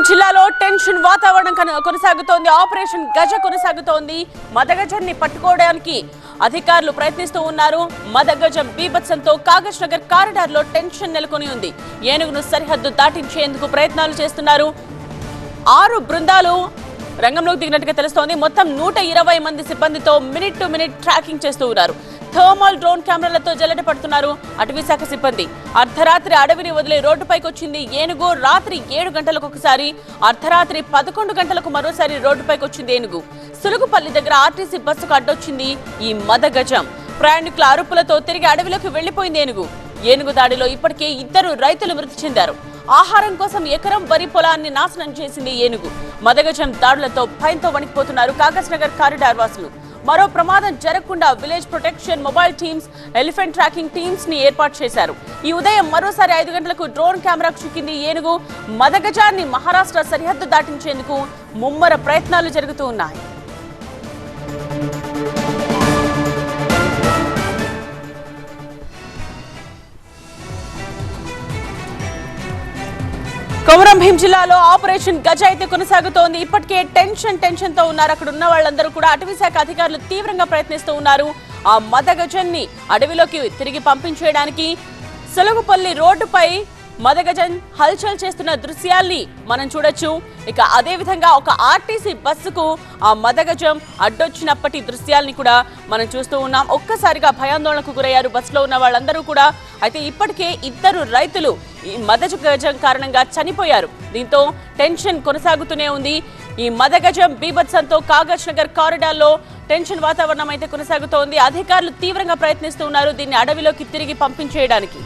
జిల్లాలో టెన్షన్ వాతావరణం కొనసాగుతోంది. ఆపరేషన్ గజ కొనసాగుతోంది. మదగజాన్ని పట్టుకోవడానికి అధికారులు ప్రయత్నిస్తూ ఉన్నారు. మదగజం బీభత్సంతో కాగజ్ నగర్ కారిడార్ లో టెన్షన్ నెలకొని ఉంది. ఏనుగును సరిహద్దు దాటించేందుకు ప్రయత్నాలు చేస్తున్నారు. 6 బృందాలు రంగంలోకి దిగినట్టుగా తెలుస్తోంది. మొత్తం 120 మంది సిబ్బందితో మినిట్ టు మినిట్ ట్రాకింగ్ చేస్తూ ఉన్నారు. థర్మల్ డ్రోన్ కెమెరాలతో జల్లెడ పడుతున్నారు అటవీ శాఖ సిబ్బంది. అర్ధరాత్రి అడవిని వదిలి రోడ్డుపైకి వచ్చింది ఏనుగు. రాత్రి 7 గంటలకు ఒకసారి, అర్ధరాత్రి 11 గంటలకు మరోసారి రోడ్డుపైకి వచ్చింది ఏనుగు. సులుగుపల్లి దగ్గర ఆర్టీసీ బస్సుకు అడ్డొచ్చింది ఈ మదగజం. ప్రయాణికుల అరుపులతో తిరిగి అడవిలోకి వెళ్లిపోయింది ఏనుగు. ఏనుగు దాడిలో ఇప్పటికే 2 రైతులు మృతి చెందారు. ఆహారం కోసం ఎకరం వరి పొలాన్ని నాశనం చేసింది ఏనుగు. మదగజం దాడులతో భయంతో వణికిపోతున్నారు కాగజ్ నగర్ కారిడార్ వాసులు. మరో ప్రమాదం జరగకుండా village protection mobile teams, elephant tracking teams ని ఏర్పాటు చేశారు. ఈ ఉదయం మరోసారి 5 గంటలకు డ్రోన్ కెమెరాకు చిక్కింది ఏనుగు. మదగజాన్ని మహారాష్ట్ర సరిహద్దు దాటించేందుకు ముమ్మర ప్రయత్నాలు జరుగుతూ ఉన్నాయి. కొమరం భీం జిల్లాలో ఆపరేషన్ గజ అయితే కొనసాగుతోంది. ఇప్పటికే టెన్షన్ తో ఉన్నారు. అక్కడ ఉన్న వాళ్ళందరూ కూడా అటవీ శాఖ అధికారులు తీవ్రంగా ప్రయత్నిస్తూ ఉన్నారు. ఆ మదగజాన్ని అడవిలోకి తిరిగి పంపించేయడానికి సులుగుపల్లి రోడ్డుపై మదగజన్ హల్చల్ చేస్తున్న దృశ్యాల్ని మనం చూడొచ్చు. ఇక అదే విధంగా ఒక ఆర్టీసీ బస్సుకు ఆ మదగజం అడ్డొచ్చినప్పటి దృశ్యాల్ని కూడా మనం చూస్తూ ఉన్నాం. ఒక్కసారిగా భయాందోళనకు గురయ్యారు బస్సులో ఉన్న వాళ్ళందరూ కూడా. అయితే ఇప్పటికే 2 రైతులు ఈ మదగజం కారణంగా చనిపోయారు. దీంతో టెన్షన్ కొనసాగుతూనే ఉంది. ఈ మదగజం బీభత్సంతో కాగజ్ నగర్ కారిడార్ లో టెన్షన్ వాతావరణం అయితే కొనసాగుతోంది. అధికారులు తీవ్రంగా ప్రయత్నిస్తూ ఉన్నారు దీన్ని అడవిలోకి తిరిగి పంపించేయడానికి.